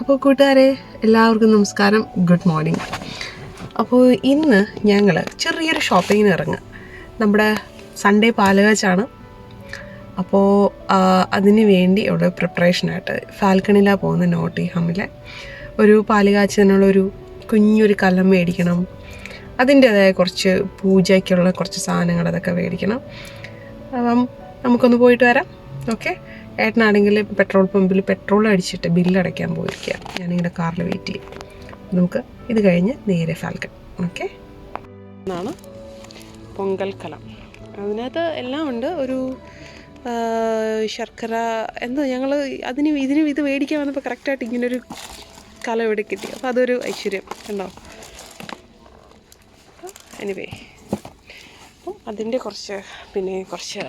അപ്പോൾ കൂട്ടുകാരെ എല്ലാവർക്കും നമസ്കാരം, ഗുഡ് മോർണിംഗ്. അപ്പോൾ ഇന്ന് ഞങ്ങൾ ചെറിയൊരു ഷോപ്പിങ്ങിന് ഇറങ്ങുക. നമ്മുടെ സൺഡേ പാലുകാച്ചാണ്. അപ്പോൾ അതിന് വേണ്ടി ഉള്ള പ്രിപ്പറേഷനായിട്ട് ഫാൽക്കണിലാണ് പോകുന്ന നോട്ടിംഗ്ഹാമിലെ ഒരു പാലുകാച്ചതിനുള്ളൊരു കുഞ്ഞൊരു കലം മേടിക്കണം. അതിൻ്റേതായ കുറച്ച് പൂജയ്ക്കുള്ള കുറച്ച് സാധനങ്ങൾ അതൊക്കെ മേടിക്കണം. അപ്പം നമുക്കൊന്ന് പോയിട്ട് വരാം. ഓക്കെ. ഏട്ടനാണെങ്കിൽ പെട്രോൾ പമ്പിൽ പെട്രോൾ അടിച്ചിട്ട് ബില്ലടയ്ക്കാൻ പോയിരിക്കുക. ഞാനിങ്ങനെ കാറിൽ വെയിറ്റ് ചെയ്യും. നമുക്ക് ഇത് കഴിഞ്ഞ് നേരെ ഫാൽക്കൺ. ഓക്കെ. എന്നാണ് പൊങ്കൽ കലം. അതിനകത്ത് എല്ലാം ഉണ്ട്. ഒരു ശർക്കര എന്താ ഞങ്ങൾ ഇതിന് ഇത് മേടിക്കാൻ വന്നപ്പോൾ കറക്റ്റായിട്ട് ഇങ്ങനൊരു കലം ഇവിടെ കിട്ടി. അപ്പോൾ അതൊരു ഐശ്വര്യം കണ്ടോ. എനിവേ, അപ്പം അതിൻ്റെ കുറച്ച് കുറച്ച്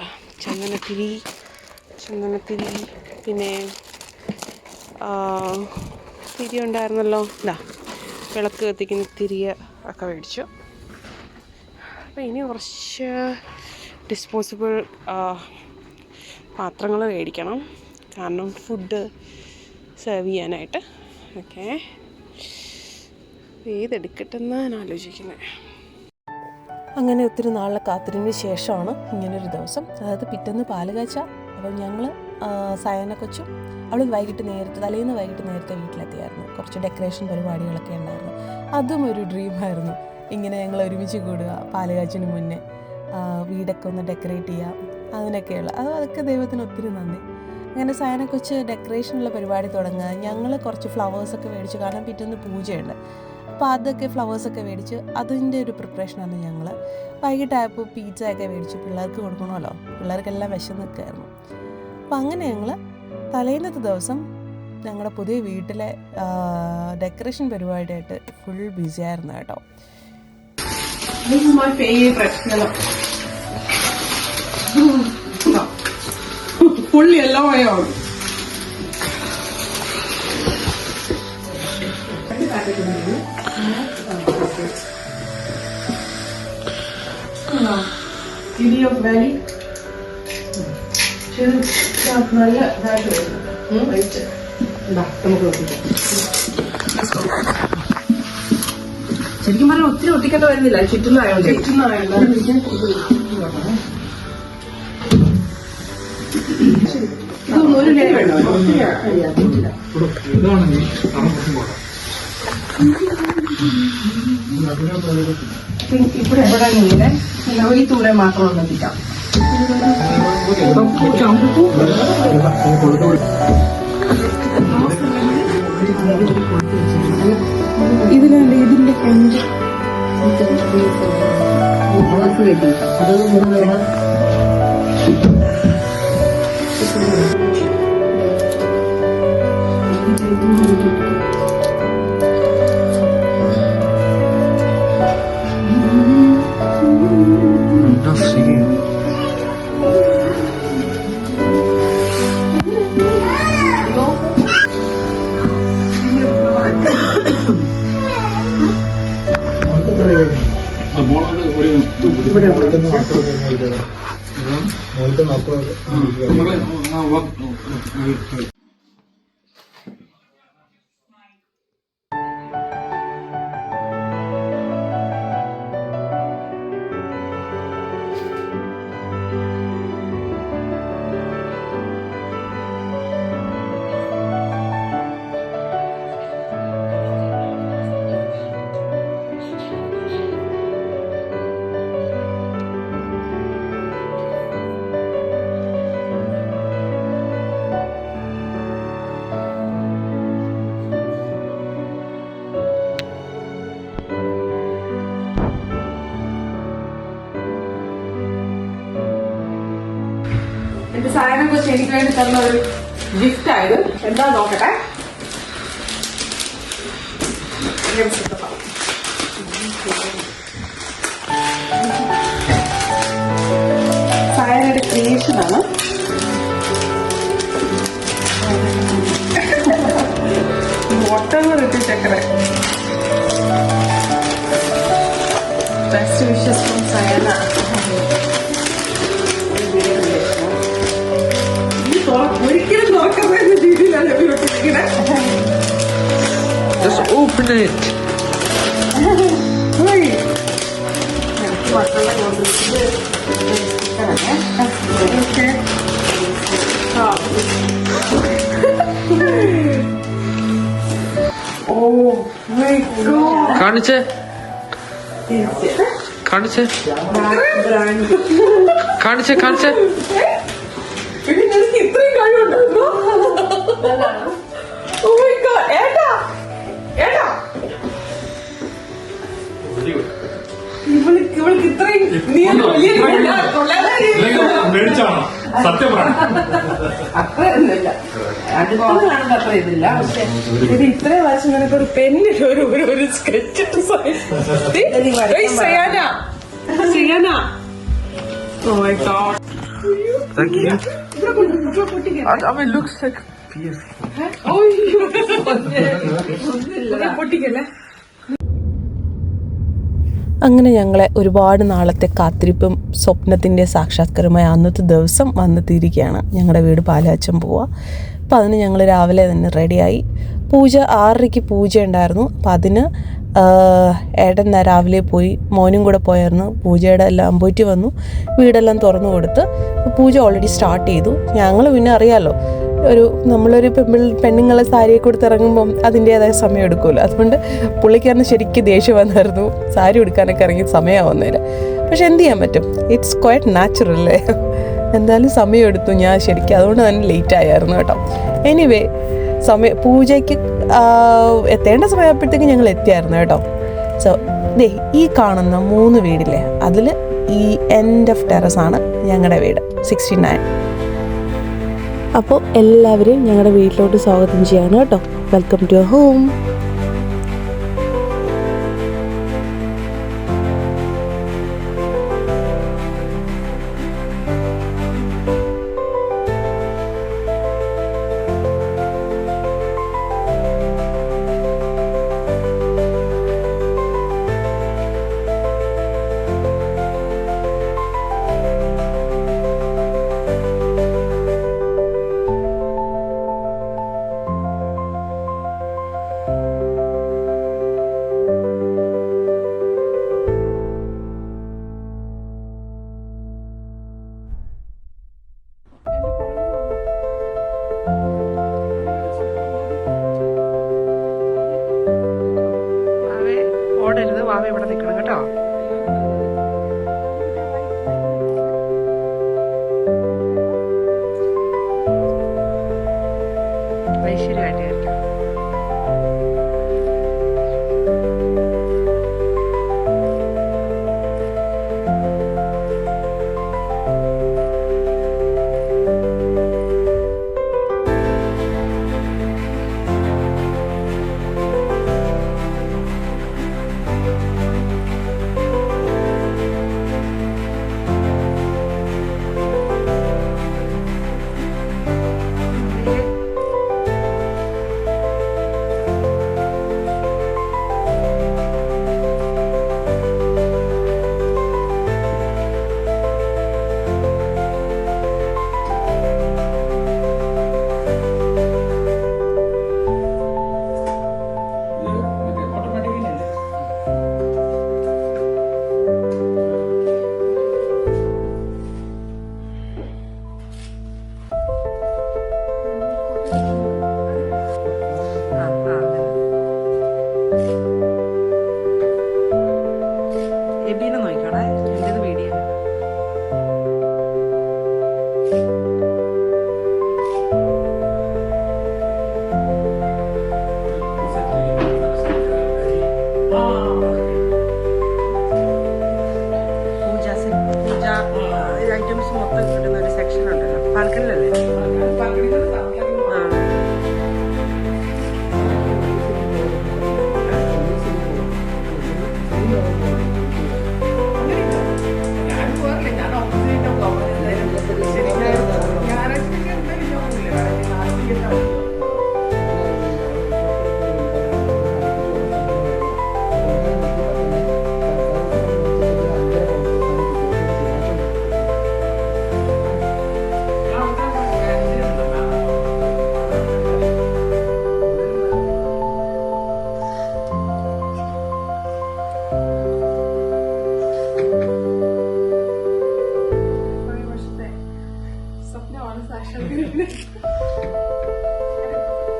ചന്ദനത്തിരി, പിന്നെ തിരി ഉണ്ടായിരുന്നല്ലോ, ഇതാ വിളക്ക് കത്തിക്കുന്ന തിരിയ ഒക്കെ മേടിച്ചു. അപ്പോൾ ഇനി കുറച്ച് ഡിസ്പോസിബിൾ പാത്രങ്ങൾ മേടിക്കണം, കാരണം ഫുഡ് സെർവ് ചെയ്യാനായിട്ട്. ഓക്കെ, ഏതെടുക്കട്ടെന്ന് ഞാൻ ആലോചിക്കുന്നത്. അങ്ങനെ ഒത്തിരി നാളിലെ കാത്തിരിന് ശേഷമാണ് ഇങ്ങനൊരു ദിവസം. അതായത് പിറ്റേന്ന് പാലുകാച്ച. അപ്പം ഞങ്ങൾ സയന കൊച്ചും അവൾ തലേന്ന് വൈകിട്ട് നേരത്തെ വീട്ടിലെത്തിയായിരുന്നു. കുറച്ച് ഡെക്കറേഷൻ പരിപാടികളൊക്കെ ഉണ്ടായിരുന്നു. അതും ഒരു ഡ്രീമായിരുന്നു. ഇങ്ങനെ ഞങ്ങൾ ഒരുമിച്ച് കൂടുക, പാലുകാച്ചിന് മുന്നേ വീടൊക്കെ ഒന്ന് ഡെക്കറേറ്റ് ചെയ്യാം, അതിനൊക്കെയുള്ള അതൊക്കെ ദൈവത്തിന് ഒത്തിരി നന്ദി. അങ്ങനെ സയന കൊച്ച് ഡെക്കറേഷനുള്ള പരിപാടി തുടങ്ങുക. ഞങ്ങൾ കുറച്ച് ഫ്ലവേഴ്സൊക്കെ മേടിച്ചു, കാരണം പിറ്റേന്ന് പൂജയുണ്ട്. അപ്പോൾ അതൊക്കെ ഫ്ലവേഴ്സൊക്കെ മേടിച്ച് അതിൻ്റെ ഒരു പ്രിപ്പറേഷനാണ് ഞങ്ങൾ. വൈകിട്ടായപ്പോൾ പിസ്സ ഒക്കെ മേടിച്ചു, പിള്ളേർക്ക് കൊടുക്കണമല്ലോ, പിള്ളേർക്കെല്ലാം വിശന്ന് നിൽക്കുമായിരുന്നു. അപ്പോൾ അങ്ങനെ ഞങ്ങൾ തലേന്നത്തെ ദിവസം ഞങ്ങളുടെ പുതിയ വീട്ടിലെ ഡെക്കറേഷൻ പരിപാടിയായിട്ട് ഫുൾ ബിസി ആയിരുന്നു കേട്ടോ. ഫുൾ യെല്ലോ ആയോ. City of Valley നല്ല ഇതായിട്ട് വരുന്നത് വൈറ്റ്. എന്താ നമുക്ക് നോക്കിക്കാം. ശരിക്കും പറഞ്ഞാൽ ഒത്തിരി ഒട്ടിക്കേണ്ട വരുന്നില്ല, ചുറ്റുന്നായോണ്ട്. ഇതൊന്നും ഒരു ലെയർ വേണോ? ഇവിടെ ഇങ്ങനെ ഈ തൂരെ മാത്രം ഒന്നെത്തിക്കാം. ഇതിലുണ്ട് ഇതിന്റെ കൊഞ്ച് എന്റെ സാധനം കൊച്ച് എനിക്ക് വേണ്ടി തന്ന ഒരു ഗിഫ്റ്റ് ആയത്. എന്താ നോക്കട്ടെ. സായനയുടെ ക്രിയേഷനാണ്. മുട്ടകൾ ഇട്ട് ചക്കര. Best wishes from Sayana. ഒരിക്കലും തുറക്കുന്ന രീതിയിലാണ് ഇവരൊക്കെ open it. Oh my god. കാണിച്ചേ കാണിച്ചേ കാണിച്ചേ കാണിച്ചേ. പിന്നെ നിനക്ക് ഇത്രയും കഴിവുണ്ടായിരുന്നോ? Oh my god. ഏട്ടാ ഏട്ടാ ഇവൾക്ക് ഇത്രയും നീ വലിയ മേടിച്ചാണോ സത്യം പറയാം. അത്രയൊന്നുമില്ല. അതുപോലെ കാണുമ്പോ അത്ര ഇതില്ല. പക്ഷെ ഇത് ഇത്രയും വർഷം നിനക്ക് ഒരു പെന്നിൽ ഒരു സ്കെച്ച് ചെയ്യാനാ. Oh my god. Thank you. ഇവിടെ പൊട്ടിക്കാൻ I mean, looks like PS4. പൊട്ടിക്കല്ലേ. അങ്ങനെ ഞങ്ങളെ ഒരുപാട് നാളത്തെ കാത്തിരിപ്പും സ്വപ്നത്തിൻ്റെ സാക്ഷാത്കാരമായ അന്നത്തെ ദിവസം വന്നെത്തിയിരിക്കുകയാണ്. ഞങ്ങളുടെ വീട് പാലാച്ചം പോവുക. അപ്പോൾ അതിന് ഞങ്ങൾ രാവിലെ തന്നെ റെഡിയായി. പൂജ 6:30 പൂജ ഉണ്ടായിരുന്നു. അപ്പോൾ അതിന് ഏട്ടൻ രാവിലെ പോയി, മോനും കൂടെ പോയായിരുന്നു. പൂജയുടെ എല്ലാം പോയിട്ട് വന്നു, വീടെല്ലാം തുറന്നു കൊടുത്ത് പൂജ ഓൾറെഡി സ്റ്റാർട്ട് ചെയ്തു. ഞങ്ങൾ പിന്നെ അറിയാമല്ലോ, നമ്മളൊരു പെണ്ണുങ്ങളെ സാരിയൊക്കെ കൊടുത്ത് ഇറങ്ങുമ്പം അതിൻ്റേതായ സമയം എടുക്കുമല്ലോ. അതുകൊണ്ട് പുള്ളിക്കാരന് ശരിക്കും ദേഷ്യം വന്നായിരുന്നു, സാരി ഉടുക്കാനൊക്കെ ഇറങ്ങി സമയമാവുന്നതിൽ. പക്ഷെ എന്ത് ചെയ്യാൻ പറ്റും, ഇറ്റ്സ് ക്വയറ്റ് നാച്ചുറൽ അല്ലേ. എന്തായാലും സമയം എടുത്തു ഞാൻ ശരിക്കും, അതുകൊണ്ട് തന്നെ ലേറ്റ് ആയിരുന്നു കേട്ടോ. എനിവേ പൂജയ്ക്ക് എത്തേണ്ട സമയമായപ്പോഴത്തേക്ക് ഞങ്ങൾ എത്തിയായിരുന്നു കേട്ടോ. സോ ദേ ഈ കാണുന്ന 3 വീടില്ലേ, അതിൽ ഈ എൻഡ് ഓഫ് ടെറസാണ് ഞങ്ങളുടെ വീട് 69. അപ്പോൾ എല്ലാവരെയും ഞങ്ങളുടെ വീട്ടിലോട്ട് സ്വാഗതം ചെയ്യാണ് കേട്ടോ. Welcome to your home.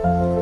ആ